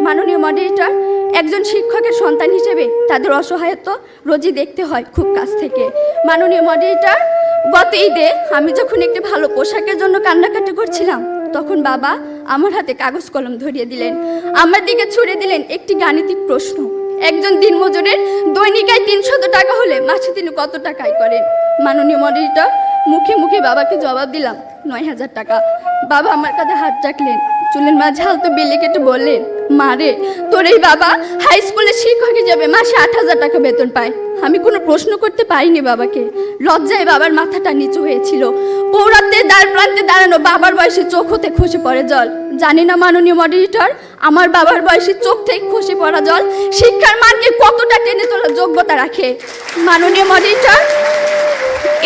মাননীয় মডারেটর, একজন শিক্ষকের সন্তান হিসেবে তাদের অসহায়ত্ব রোজই দেখতে হয় খুব কাছ থেকে। মাননীয় মডারেটর, গত ঈদে আমি যখন একটি ভালো পোশাকের জন্য কান্নাকাটি করছিলাম, তখন বাবা আমার হাতে কাগজ কলম ধরিয়ে দিলেন, আমার দিকে ছুড়ে দিলেন একটি গাণিতিক প্রশ্ন। একজন দিনমজুরের দৈনিক আয় 300 টাকা হলে মাসে তিনি কত টাকা আয় করেন? মাননীয় মডারেটর, মুখে মুখে বাবাকে জবাব দিলাম 9000 টাকা। বাবা আমার কাঁধে হাত রাখলেন, চুলের মাঝে হালতো বিলি কেটে বললেন, মা রে, তোর এই বাবা হাই স্কুলের শিক্ষক হিসেবে মাসে 8000 টাকা বেতন পায়। আমি কোনো প্রশ্ন করতে পারিনি বাবাকে, লজ্জায় বাবার মাথাটা নিচু হয়েছিল। পৌরাত্বের দ্বার প্রান্তে দাঁড়ানো বাবার বয়সে চোখ হতে খসে পড়ে জল। জানি না মাননীয় মডারেটর, আমার বাবার বয়সে চোখ থেকে খসে পড়া জল শিক্ষার মানকে কতটা টেনে তোলার যোগ্যতা রাখে। মাননীয় মডারেটর,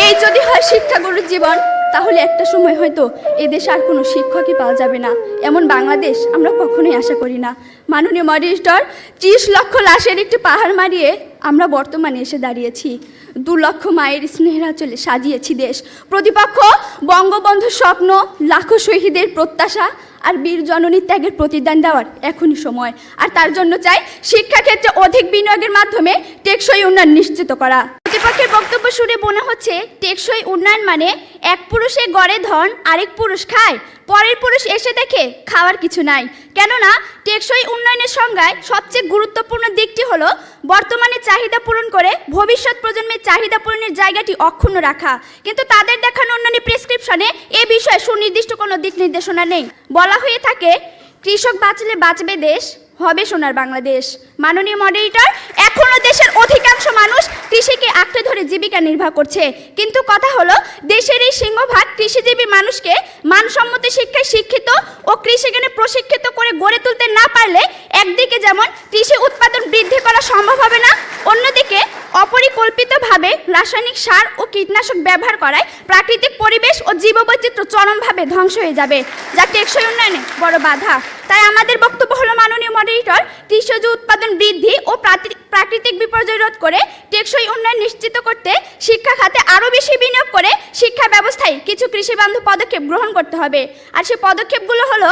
এই যদি হয় শিক্ষাগুরুর জীবন, তাহলে একটা সময় হয়তো এদেশে আর কোনো শিক্ষকই পাওয়া যাবে না। এমন বাংলাদেশ আমরা কখনোই আশা করি না। মাননীয় মডারেটর, 30 লক্ষ লাশের একটি পাহাড় মারিয়ে আমরা বর্তমানে এসে দাঁড়িয়েছি। 2 লক্ষ মায়ের স্নেহের আঁচলে সাজিয়েছি দেশ। প্রতিপক্ষ বঙ্গবন্ধুর স্বপ্ন, লাখো শহীদের প্রত্যাশা আর বীর জননীর ত্যাগের প্রতিদান দেওয়ার এখনই সময়। আর তার জন্য চাই শিক্ষাক্ষেত্রে অধিক বিনিয়োগের মাধ্যমে টেকসই উন্নয়ন নিশ্চিত করা। প্রতিপক্ষের বক্তব্য শুনে মনে হচ্ছে টেকসই উন্নয়ন মানে এক পুরুষে গড়ে ধন আরেক পুরুষ খায়, পরের পুরুষ এসে দেখে খাওয়ার কিছু নাই। কেননা টেকসই উন্নয়নের সংজ্ঞায় সবচেয়ে গুরুত্বপূর্ণ দিকটি হলো বর্তমানে চাহিদা পূরণ করে ভবিষ্যৎ প্রজন্মের চাহিদা পূরণের জায়গাটি অক্ষুণ্ণ রাখা। কিন্তু তাদের দেখানো উন্নয়নের প্রেসক্রিপশনে এ বিষয়ে সুনির্দিষ্ট কোনো দিক নির্দেশনা নেই। বলা হয়ে থাকে, কৃষক বাঁচলে বাঁচবে দেশ, হবে সোনার বাংলাদেশ। মাননীয় মডারেটর, এখনো দেশের অধিকাংশ মানুষ কৃষিকে আঁকড়ে ধরে জীবিকা নির্বাহ করছে। কিন্তু কথা হলো, দেশের এই সিংহভাগ কৃষিজীবী মানুষকে মানসম্মত শিক্ষায় শিক্ষিত ও কৃষিজ্ঞানে প্রশিক্ষিত করে গড়ে তুলতে না পারলে একদিকে যেমন কৃষি উৎপাদন বৃদ্ধি করা সম্ভব হবে না, অন্যদিকে অপরিকল্পিতভাবে রাসায়নিক সার ও কীটনাশক ব্যবহার করায় প্রাকৃতিক পরিবেশ ও জীববৈচিত্র্য চরমভাবে ধ্বংস হয়ে যাবে, যা টেকসই উন্নয়নে বড় বাধা। তাই আমাদের বক্তব্য হলো, মাননীয় মডারেটর, কৃষিজ উৎপাদন বৃদ্ধি ও প্রাকৃতিক বিপর্যয় রোধ করে টেকসই উন্নয়ন নিশ্চিত করতে শিক্ষা খাতে আরও বেশি বিনিয়োগ করে শিক্ষা ব্যবস্থায় কিছু কৃষিবান্ধব পদক্ষেপ গ্রহণ করতে হবে। আর সেই পদক্ষেপগুলো হলো,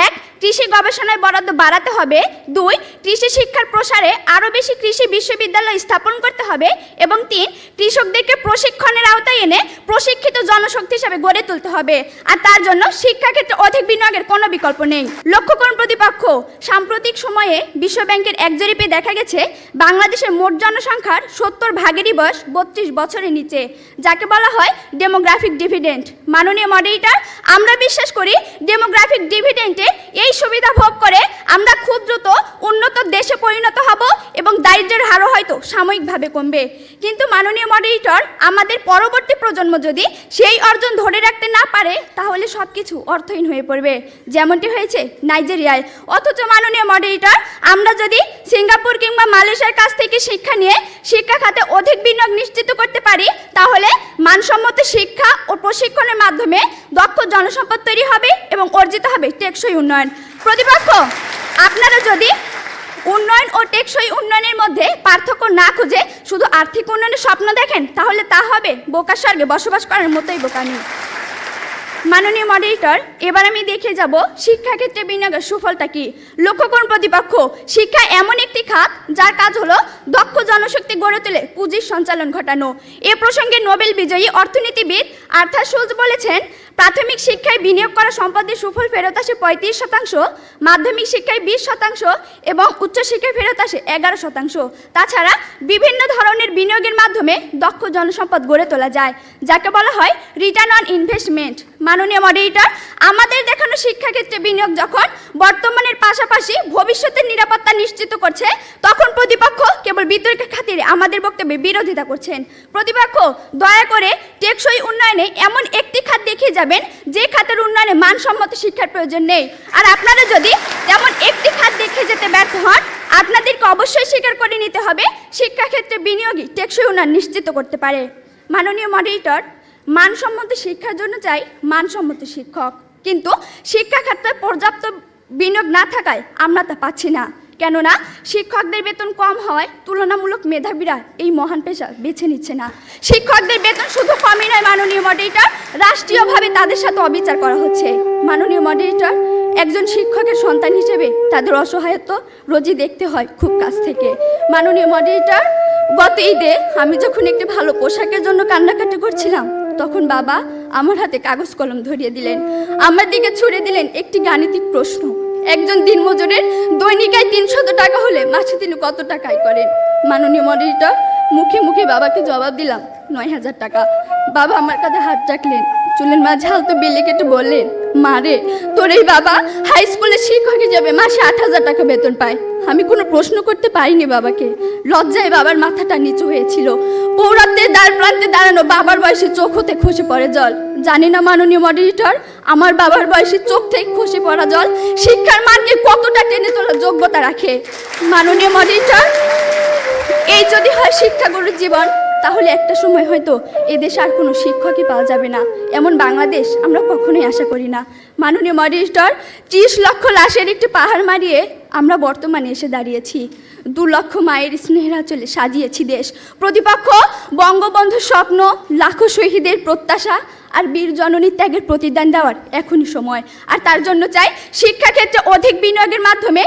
1. কৃষি গবেষণায় বরাদ্দ বাড়াতে হবে। 2. কৃষি শিক্ষার প্রসারে আরও বেশি কৃষি বিশ্ববিদ্যালয় স্থাপন করতে হবে। এবং 3. কৃষকদেরকে প্রশিক্ষণের আওতায় এনে প্রশিক্ষিত জনশক্তি হিসাবে গড়ে তুলতে হবে। আর তার জন্য শিক্ষাক্ষেত্রে অধিক বিনিয়োগের কোনো বিকল্প নেই। লক্ষ্য করুন প্রতিপক্ষ, সাম্প্রতিক সময়ে বিশ্ব ব্যাংকের এক জরিপে দেখা গেছে বাংলাদেশের মোট জনসংখ্যার 70 ভাগেরই বয়স 32 বছরের নিচে, যাকে বলা হয় ডেমোগ্রাফিক ডিভিডেন্ড। মাননীয় মডারেটর, আমরা বিশ্বাস করি ডেমোগ্রাফিক ডিভিডেন্টে এই সুবিধা ভোগ করে আমরা খুব দ্রুত উন্নত দেশে পরিণত হব এবং দারিদ্র্যের হারও হয়তো সাময়িকভাবে কমবে। কিন্তু মাননীয় মডারেটর, আমাদের পরবর্তী প্রজন্ম যদি সেই অর্জন ধরে রাখতে না পারে, তাহলে সব কিছু অর্থহীন হয়ে পড়বে, যেমনটি হয়েছে নাইজেরিয়ায়। অথচ মাননীয় মডারেটর, আমরা যদি সিঙ্গাপুর কিংবা মালয়েশিয়ার কাছ থেকে শিক্ষা নিয়ে শিক্ষা খাতে অধিক বিনিয়োগ নিশ্চিত করতে পারি, তাহলে মানসম্মত শিক্ষা ও প্রশিক্ষণের মাধ্যমে দক্ষ জনসম্পদ তৈরি হবে এবং অর্জিত হবে টেকসই উন্নয়ন। প্রতিপক্ষ, আপনারা যদি উন্নয়ন ও টেকসই উন্নয়নের মধ্যে পার্থক্য না খুঁজে শুধু আর্থিক উন্নয়নের স্বপ্ন দেখেন, তাহলে তা হবে বোকার স্বর্গে বসবাস করার মতোই বোকামি। মাননীয় মডারেটর, এবার আমি দেখে যাব শিক্ষাক্ষেত্রে বিনিয়োগের সুফলটা কি। লক্ষ্য করুন প্রতিপক্ষ, শিক্ষা এমন একটি খাত যার কাজ হলো দক্ষ জনশক্তি গড়ে তুলে পুঁজির সঞ্চালন ঘটানো। এ প্রসঙ্গে নোবেল বিজয়ী অর্থনীতিবিদ আর্থার শুলজ বলেছেন, প্রাথমিক শিক্ষায় বিনিয়োগ করা সম্পদের সুফল ফেরত আসে 35%, মাধ্যমিক শিক্ষায় 20% এবং উচ্চশিক্ষায় ফেরত আসে 11%। তাছাড়া বিভিন্ন ধরনের বিনিয়োগের মাধ্যমে দক্ষ জনসম্পদ গড়ে তোলা যায়, যাকে বলা হয় রিটার্ন অন ইনভেস্টমেন্ট। মাননীয় মডারেটর, আমাদের দেখানো শিক্ষাক্ষেত্রে বিনিয়োগ যখন বর্তমানের পাশাপাশি ভবিষ্যতের নিরাপত্তা নিশ্চিত করছে, তখন প্রতিপক্ষ কেবল বিতর্কের খাতিরে আমাদের বক্তব্যে বিরোধিতা করছেন। প্রতিপক্ষ, দয়া করে টেকসই উন্নয়নে এমন একটি খাত দেখিয়ে যাবেন যে খাতের উন্নয়নে মানসম্মত শিক্ষার প্রয়োজন নেই। আর আপনারা যদি তেমন একটি খাত দেখে যেতে ব্যর্থ হন, আপনাদেরকে অবশ্যই স্বীকার করে নিতে হবে শিক্ষাক্ষেত্রে বিনিয়োগই টেকসই উন্নয়ন নিশ্চিত করতে পারে। মাননীয় মডারেটর, মানসম্মত শিক্ষার জন্য চাই মানসম্মত শিক্ষক, কিন্তু শিক্ষা ক্ষেত্রে পর্যাপ্ত বিনিয়োগ না থাকায় আমরা তা পাচ্ছি না। কেননা শিক্ষকদের বেতন কম হওয়ায় তুলনামূলক মেধাবীরা এই মহান পেশা বেছে নিচ্ছে না। শিক্ষকদের বেতন শুধু কমই নয় মাননীয় মডারেটর, রাষ্ট্রীয়ভাবে তাদের সাথে অবিচার করা হচ্ছে। মাননীয় মডারেটর, একজন শিক্ষকের সন্তান হিসেবে তাদের অসহায়ত্ব রোজই দেখতে হয় খুব কাছ থেকে। মাননীয় মডারেটর, গত ঈদে আমি যখন একটি ভালো পোশাকের জন্য কান্নাকাটি করছিলাম, তখন বাবা আমার হাতে কাগজ কলম ধরিয়ে দিলেন, আমার দিকে ছুড়ে দিলেন একটি গাণিতিক প্রশ্ন। একজন দিনমজুরের দৈনিক আয় 300 টাকা হলে মাসে তিনি কত টাকা আয় করেন? মাননীয় মডারেটর, মুখে মুখে বাবাকে জবাব দিলাম 9000 টাকা। বাবা আমার কাঁধে হাত রাখলেন, চুলের মাঝে হালতো বিলি কেটে বললেন, মা রে, তোর এই বাবা হাই স্কুলের শিক্ষক হিসেবে মাসে 8000 টাকা বেতন পায়। আমি কোনো প্রশ্ন করতে পারিনি বাবাকে। লজ্জায় বাবার মাথাটা নিচু হয়েছিল। পৌরাত্বের দ্বার প্রান্তে দাঁড়ানো বাবার বয়সে চোখ হতে খসে পড়ে জল। জানি না মাননীয় মডারেটর, আমার বাবার বয়সে চোখ থেকে খসে পড়া জল শিক্ষার মানকে কতটা টেনে তোলার যোগ্যতা রাখে। মাননীয় মডারেটর, এই যদি হয় শিক্ষাগুরুর জীবন, তাহলে একটা সময় হয়তো এদেশে আর কোনো শিক্ষকই পাওয়া যাবে না। এমন বাংলাদেশ আমরা কখনোই আশা করি না। মাননীয় মডারেটর, 30 লক্ষ লাশের একটি পাহাড় মারিয়ে আমরা বর্তমানে এসে দাঁড়িয়েছি। 2 লক্ষ মায়ের স্নেহাচলে সাজিয়েছি দেশ। প্রতিপক্ষ বঙ্গবন্ধুর স্বপ্ন, লাখো শহীদের প্রত্যাশা আর বীর জননীর ত্যাগের প্রতিদান দেওয়ার এখনই সময়। আর তার জন্য চাই শিক্ষাক্ষেত্রে অধিক বিনিয়োগের মাধ্যমে